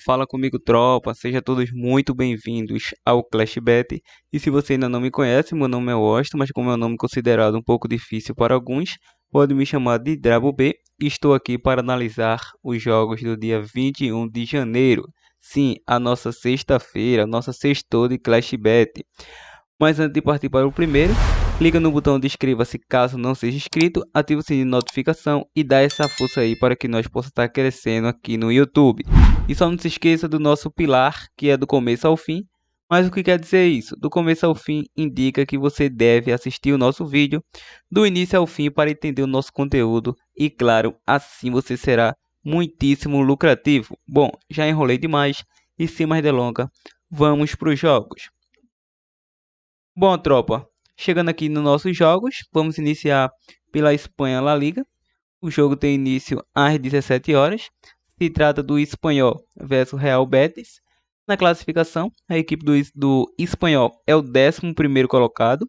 Fala comigo, tropa. Sejam todos muito bem-vindos ao Clash Bet. E se você ainda não me conhece, meu nome é Washington, mas como é um nome considerado um pouco difícil para alguns, pode me chamar de Drabo B. E estou aqui para analisar os jogos do dia 21 de janeiro. Sim, a nossa sexta-feira, nossa sextou de Clash Bet. Mas antes de partir para o primeiro, clica no botão de inscreva-se caso não seja inscrito, ativa o sininho de notificação e dá essa força aí para que nós possamos estar crescendo aqui no YouTube. E só não se esqueça do nosso pilar, que é do começo ao fim. Mas o que quer dizer isso? Do começo ao fim indica que você deve assistir o nosso vídeo do início ao fim para entender o nosso conteúdo e, claro, assim você será muitíssimo lucrativo. Bom, já enrolei demais e sem mais delongas, vamos para os jogos. Bom, tropa, chegando aqui nos nossos jogos, vamos iniciar pela Espanha La Liga. O jogo tem início às 17 horas. Se trata do Espanhol versus Real Betis. Na classificação, a equipe do Espanhol é o 11º colocado.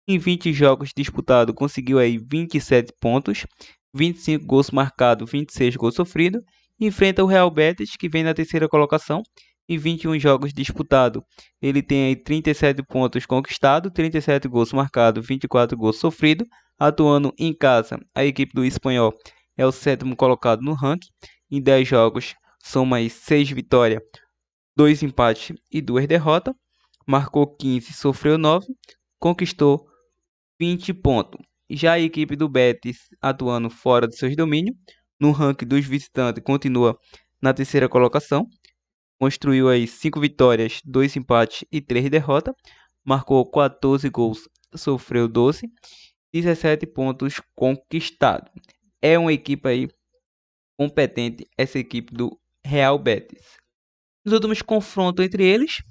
Em 20 jogos disputados, conseguiu aí 27 pontos, 25 gols marcados, 26 gols sofridos. Enfrenta o Real Betis, que vem na terceira colocação. Em 21 jogos disputados, ele tem aí 37 pontos conquistados, 37 gols marcados, 24 gols sofridos. Atuando em casa, a equipe do Espanhol é o 7º colocado no ranking. Em 10 jogos, soma aí 6 vitórias, 2 empates e 2 derrotas. Marcou 15, sofreu 9, conquistou 20 pontos. Já a equipe do Betis, atuando fora de seus domínios, no ranking dos visitantes, continua na terceira colocação. Construiu aí 5 vitórias, 2 empates e 3 derrotas. Marcou 14 gols, sofreu 12, 17 pontos conquistados. É uma equipe aí competente, essa equipe do Real Betis. Nos últimos confrontos entre eles,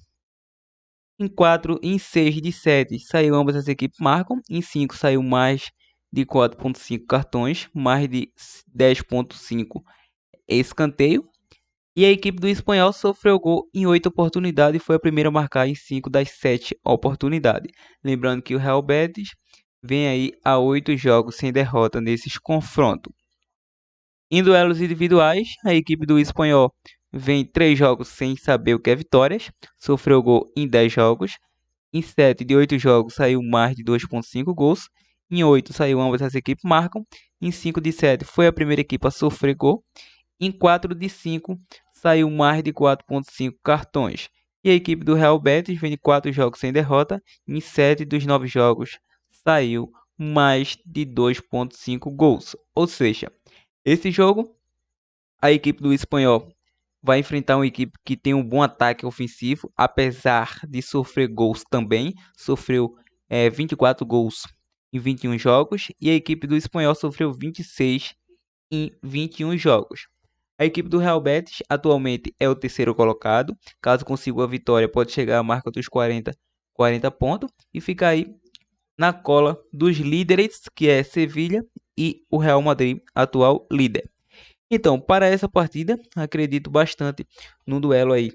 em 4 e em 6 de 7 saiu ambas as equipes marcam. Em 5 saiu mais de 4.5 cartões, mais de 10.5 escanteio. E a equipe do Espanhol sofreu gol em 8 oportunidades e foi a primeira a marcar em 5 das 7 oportunidades. Lembrando que o Real Betis vem aí a 8 jogos sem derrota nesses confrontos. Em duelos individuais, a equipe do Espanhol vem 3 jogos sem saber o que é vitórias, sofreu gol em 10 jogos. Em 7 de 8 jogos saiu mais de 2.5 gols. Em 8 saiu ambas as equipes marcam. Em 5 de 7 foi a primeira equipe a sofrer gol. Em 4 de 5 saiu mais de 4.5 cartões. E a equipe do Real Betis vem de 4 jogos sem derrota. Em 7 dos 9 jogos saiu mais de 2.5 gols. Ou seja, esse jogo, a equipe do Espanhol vai enfrentar uma equipe que tem um bom ataque ofensivo, apesar de sofrer gols também. Sofreu 24 gols em 21 jogos e a equipe do Espanhol sofreu 26 em 21 jogos. A equipe do Real Betis atualmente é o terceiro colocado. Caso consiga a vitória, pode chegar à marca dos 40 pontos e ficar aí na cola dos líderes, que é Sevilha e o Real Madrid, atual líder. Então, para essa partida, acredito bastante no duelo aí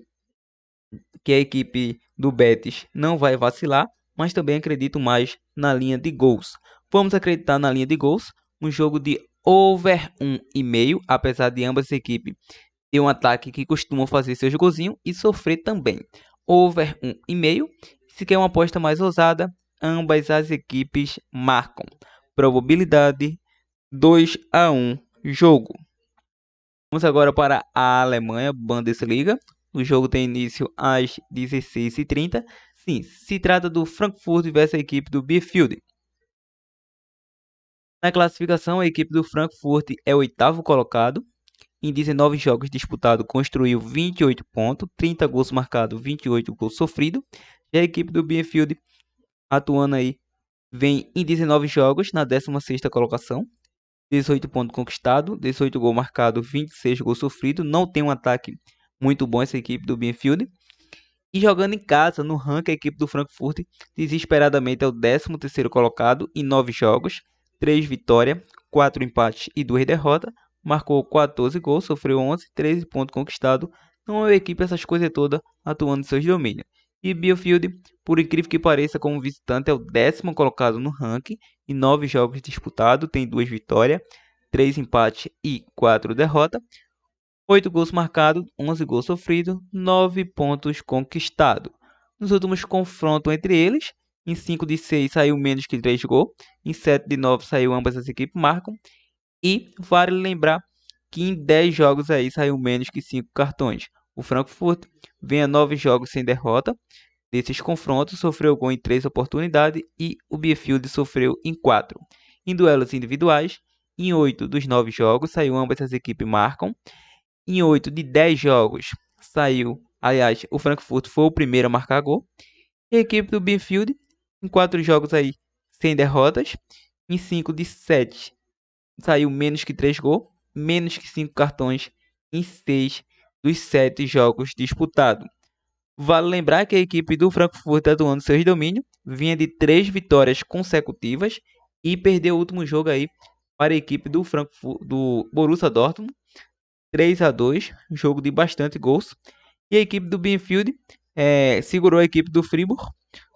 que a equipe do Betis não vai vacilar, mas também acredito mais na linha de gols. Vamos acreditar na linha de gols, um jogo de over 1,5, apesar de ambas as equipes ter um ataque que costumam fazer seus golzinhos e sofrer também. Over 1,5, se quer uma aposta mais ousada, ambas as equipes marcam. Probabilidade 2-1 jogo. Vamos agora para a Alemanha, Bundesliga. O jogo tem início às 16h30. Sim, se trata do Frankfurt versus a equipe do Bielefeld. Na classificação, a equipe do Frankfurt é o 8º colocado. Em 19 jogos disputados, construiu 28 pontos, 30 gols marcados, 28 gols sofridos. E a equipe do Bielefeld, atuando aí, vem em 19 jogos na 16ª colocação. 18 pontos conquistados, 18 gols marcados, 26 gols sofridos. Não tem um ataque muito bom essa equipe do Bielefeld. E jogando em casa, no ranking, a equipe do Frankfurt desesperadamente é o 13º colocado em 9 jogos, 3 vitórias, 4 empates e 2 derrotas. Marcou 14 gols, sofreu 11, 13 pontos conquistados. Não é uma equipe essas coisas todas atuando em seus domínios. E Bielefeld, por incrível que pareça, como visitante, é o 10º colocado no ranking. Em 9 jogos disputados, tem 2 vitórias, 3 empates e 4 derrotas. 8 gols marcados, 11 gols sofridos, 9 pontos conquistados. Nos últimos confrontos entre eles, em 5 de 6 saiu menos que 3 gols, em 7 de 9 saiu ambas as equipes marcam. E vale lembrar que em 10 jogos aí saiu menos que 5 cartões. O Frankfurt vem a 9 jogos sem derrota. Desses confrontos, sofreu gol em 3 oportunidades e o Bielefeld sofreu em 4. Em duelos individuais, em 8 dos 9 jogos, saiu ambas as equipes marcam. Em 8 de 10 jogos, saiu, aliás, o Frankfurt foi o primeiro a marcar gol. E a equipe do Bielefeld, em 4 jogos aí, sem derrotas. Em 5 de 7, saiu menos que 3 gols, menos que 5 cartões em 6 dos 7 jogos disputados. Vale lembrar que a equipe do Frankfurt, atuando seus domínios, vinha de 3 vitórias consecutivas e perdeu o último jogo aí para a equipe do Frankfurt, do Borussia Dortmund, 3-2, jogo de bastante gols. E a equipe do Bielefeld segurou a equipe do Fribourg,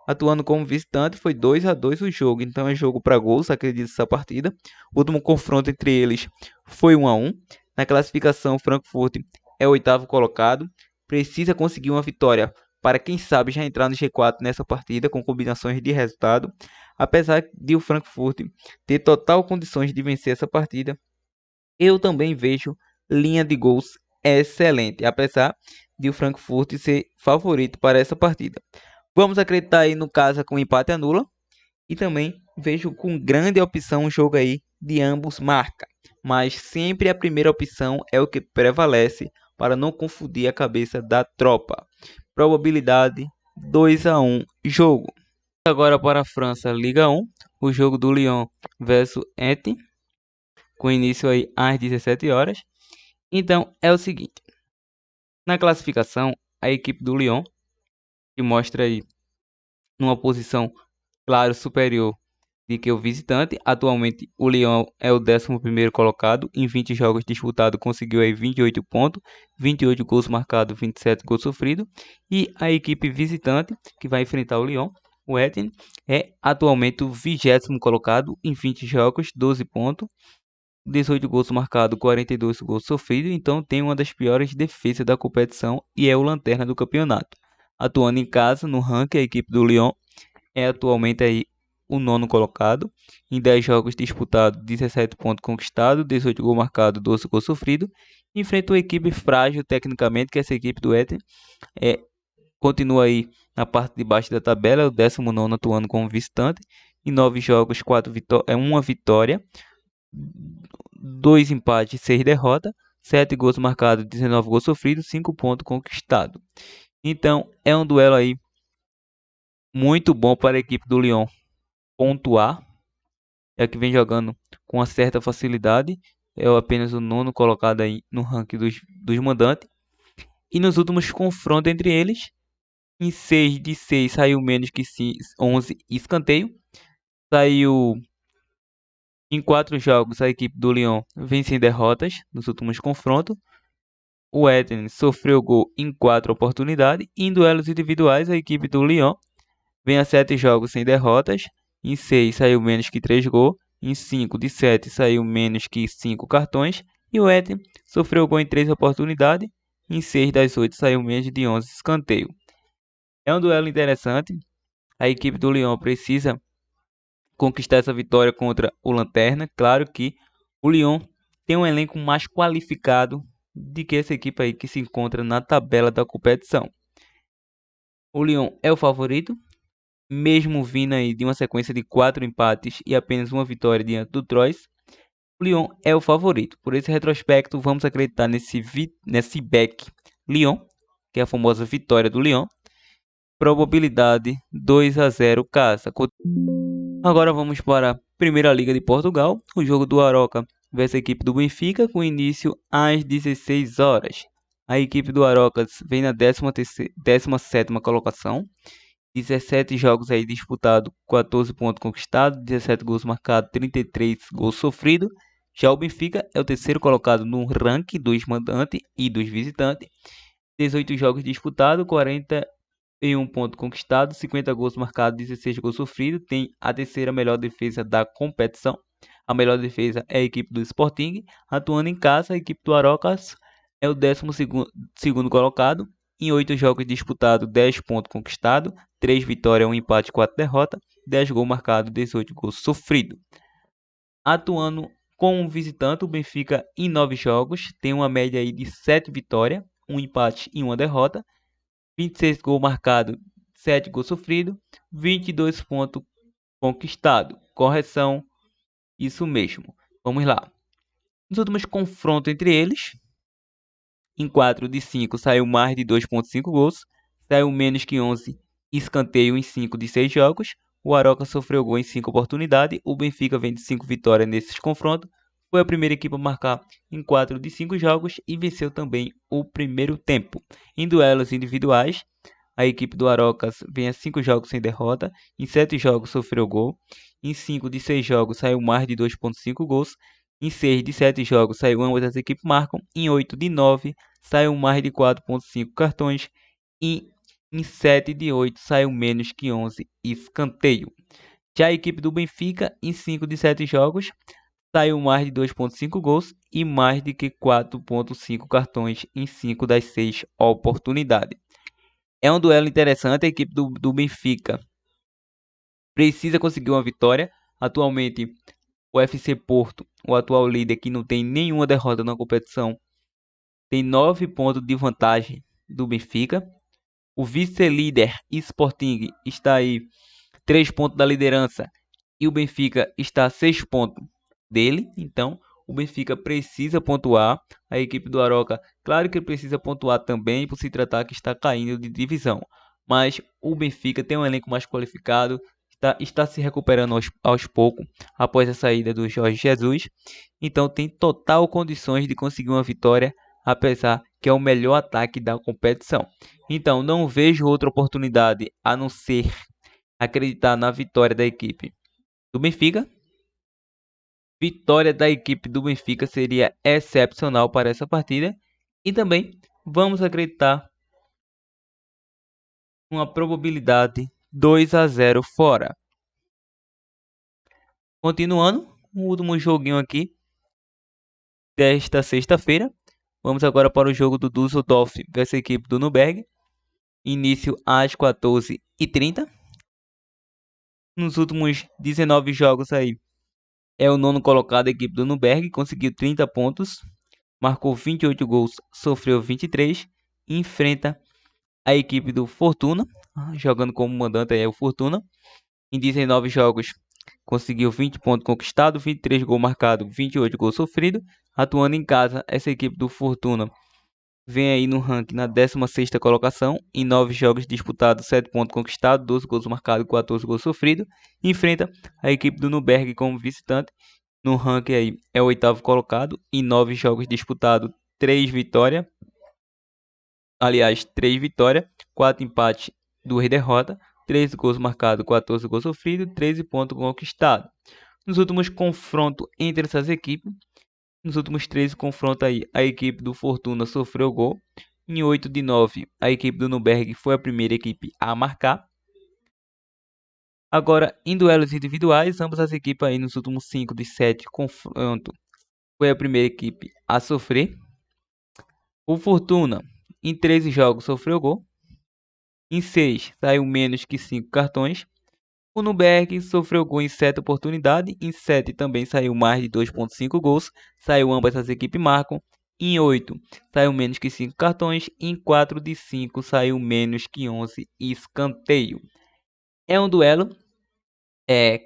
atuando como visitante, foi 2-2 o jogo. Então é jogo para gols, acredito, essa partida. O último confronto entre eles foi 1-1. Na classificação, o Frankfurt é o 8º colocado. Precisa conseguir uma vitória para, quem sabe, já entrar no G4 nessa partida, com combinações de resultado. Apesar de o Frankfurt ter total condições de vencer essa partida, eu também vejo linha de gols excelente, apesar de o Frankfurt ser favorito para essa partida. Vamos acreditar aí no caso com empate anula. E também vejo com grande opção um jogo aí de ambos marca. Mas sempre a primeira opção é o que prevalece para não confundir a cabeça da tropa. Probabilidade 2-1 jogo. Agora para a França, Liga 1. O jogo do Lyon versus Etienne, com início aí às 17 horas. Então é o seguinte. Na classificação, a equipe do Lyon, que mostra aí numa posição claro superior de que o visitante. Atualmente o Lyon é o 11º colocado, em 20 jogos disputados conseguiu aí 28 pontos, 28 gols marcados, 27 gols sofridos. E a equipe visitante que vai enfrentar o Lyon, o Etienne, é atualmente o 20º colocado, em 20 jogos, 12 pontos, 18 gols marcados, 42 gols sofridos. Então tem uma das piores defesas da competição e é o lanterna do campeonato. Atuando em casa, no ranking, a equipe do Lyon é atualmente aí o 9º colocado. Em 10 jogos disputados, 17 pontos conquistados, 18 gols marcados, 12 gols sofridos. Enfrenta uma equipe frágil tecnicamente, que essa equipe do Etienne continua aí na parte de baixo da tabela, o 19º atuando como visitante. Em 9 jogos, 1 vitória, 2 empates, 6 derrotas, 7 gols marcados, 19 gols sofridos, 5 pontos conquistados. Então é um duelo aí muito bom para a equipe do Lyon pontuar, é que vem jogando com uma certa facilidade, é apenas o 9º colocado aí no ranking dos mandantes. E nos últimos confrontos entre eles, em 6 de 6 saiu menos que 11 escanteio. Saiu em 4 jogos, a equipe do Lyon vem sem derrotas nos últimos confrontos. O Etienne sofreu gol em 4 oportunidades. E em duelos individuais, a equipe do Lyon vem a 7 jogos sem derrotas. Em 6 saiu menos que 3 gols. Em 5 de 7 saiu menos que 5 cartões. E o Etienne sofreu gol em 3 oportunidades. Em 6 das 8 saiu menos de 11 escanteio. É um duelo interessante. A equipe do Lyon precisa conquistar essa vitória contra o Lanterna. Claro que o Lyon tem um elenco mais qualificado do que essa equipe aí que se encontra na tabela da competição. O Lyon é o favorito, mesmo vindo aí de uma sequência de 4 empates e apenas uma vitória diante do Troyes. O Lyon é o favorito. Por esse retrospecto, vamos acreditar nesse back Lyon, que é a famosa vitória do Lyon. Probabilidade 2-0 casa. Agora vamos para a Primeira Liga de Portugal. O jogo do Aroca versus a equipe do Benfica, com início às 16 horas. A equipe do Aroca vem na 17ª colocação. 17 jogos aí disputados, 14 pontos conquistados, 17 gols marcados, 33 gols sofridos. Já o Benfica é o 3º colocado no ranking dos mandantes e dos visitantes. 18 jogos disputados, 41 pontos conquistados, 50 gols marcados, 16 gols sofridos. Tem a 3ª melhor defesa da competição. A melhor defesa é a equipe do Sporting. Atuando em casa, a equipe do Arocas é o 12º colocado. Em 8 jogos disputados, 10 pontos conquistados, 3 vitórias, 1 empate, 4 derrotas, 10 gols marcados, 18 gols sofridos. Atuando como visitante, o Benfica em 9 jogos tem uma média aí de 7 vitórias, 1 empate e 1 derrota, 26 gols marcados, 7 gols sofridos, 22 pontos conquistados. Correção, isso mesmo. Vamos lá. Nos últimos confrontos entre eles, em 4 de 5 saiu mais de 2,5 gols, saiu menos que 11 escanteio em 5 de 6 jogos. O Aroca sofreu gol em 5 oportunidades. O Benfica vem de 5 vitórias nesses confrontos. Foi a primeira equipe a marcar em 4 de 5 jogos e venceu também o primeiro tempo. Em duelos individuais, a equipe do Arocas vem a 5 jogos sem derrota. Em 7 jogos sofreu gol. Em 5 de 6 jogos saiu mais de 2,5 gols. Em 6 de 7 jogos saiu ambas as equipes marcam. Em 8 de 9 saiu mais de 4,5 cartões. E em 7 de 8 saiu menos que 11 escanteio. Já a equipe do Benfica, em 5 de 7 jogos, saiu mais de 2,5 gols e mais de que 4,5 cartões em 5 das 6 oportunidades. É um duelo interessante, a equipe do Benfica precisa conseguir uma vitória. Atualmente, o FC Porto, o atual líder que não tem nenhuma derrota na competição, tem 9 pontos de vantagem do Benfica. O vice-líder Sporting está aí 3 pontos da liderança e o Benfica está a 6 pontos dele. Então, o Benfica precisa pontuar. A equipe do Aroca, claro que precisa pontuar também por se tratar que está caindo de divisão. Mas o Benfica tem um elenco mais qualificado, está se recuperando aos poucos após a saída do Jorge Jesus. Então tem total condições de conseguir uma vitória, apesar que é o melhor ataque da competição. Então não vejo outra oportunidade a não ser acreditar na vitória da equipe do Benfica. Vitória da equipe do Benfica seria excepcional para essa partida. E também vamos acreditar uma probabilidade 2-0 fora. Continuando, o último joguinho aqui desta sexta-feira. Vamos agora para o jogo do Düsseldorf versus a equipe do Nürnberg. Início às 14h30. Nos últimos 19 jogos aí, é o nono colocado a equipe do Nürnberg, conseguiu 30 pontos, marcou 28 gols, sofreu 23, e enfrenta a equipe do Fortuna, jogando como mandante aí é o Fortuna. Em 19 jogos, conseguiu 20 pontos conquistados, 23 gols marcados, 28 gols sofridos. Atuando em casa, essa equipe do Fortuna vem aí no ranking na 16ª colocação. Em 9 jogos disputados, 7 pontos conquistados, 12 gols marcados e 14 gols sofridos. Enfrenta a equipe do Nürnberg como visitante. No ranking aí é o 8º colocado. Em 9 jogos disputados, 3 vitórias. Aliás, 3 vitórias, 4 empates, 2 derrotas. 13 gols marcados, 14 gols sofridos, 13 pontos conquistados. Nos últimos confrontos entre essas equipes, nos últimos 13 confrontos aí, a equipe do Fortuna sofreu gol. Em 8 de 9, a equipe do Nürnberg foi a primeira equipe a marcar. Agora, em duelos individuais, ambas as equipes aí nos últimos 5 de 7 confrontos foi a primeira equipe a sofrer. O Fortuna, em 13 jogos, sofreu gol. Em 6, saiu menos que 5 cartões. O Nürnberg sofreu gol em 7 oportunidades. Em 7 também saiu mais de 2,5 gols. Saiu ambas as equipes marcam. Em 8 saiu menos que 5 cartões. Em 4 de 5 saiu menos que 11 escanteio. É um duelo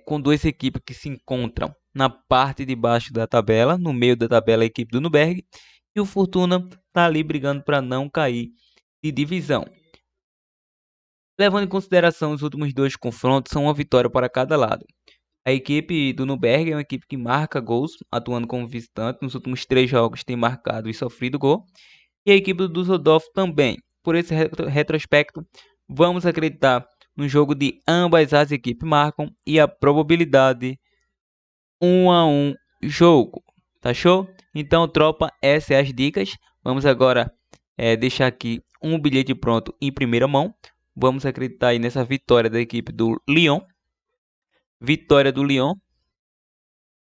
com duas equipes que se encontram na parte de baixo da tabela. No meio da tabela a equipe do Nürnberg. E o Fortuna está ali brigando para não cair de divisão. Levando em consideração os últimos 2 confrontos, são uma vitória para cada lado. A equipe do Nürnberg é uma equipe que marca gols, atuando como visitante. Nos últimos 3 jogos tem marcado e sofrido gol. E a equipe do Düsseldorf também. Por esse retrospecto, vamos acreditar no jogo de ambas as equipes marcam e a probabilidade 1-1 jogo. Tá show? Então, tropa, essas são as dicas. Vamos agora deixar aqui um bilhete pronto em primeira mão. Vamos acreditar aí nessa vitória da equipe do Lyon. Vitória do Lyon.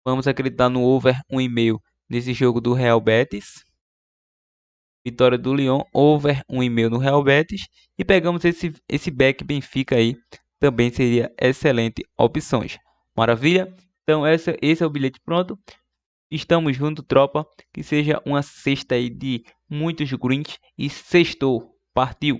Vamos acreditar no over 1,5 nesse jogo do Real Betis. Vitória do Lyon, over 1,5 no Real Betis. E pegamos esse back Benfica aí, também seria excelente opções. Maravilha? Então esse é o bilhete pronto. Estamos junto, tropa. Que seja uma sexta aí de muitos greens e sextou. Partiu!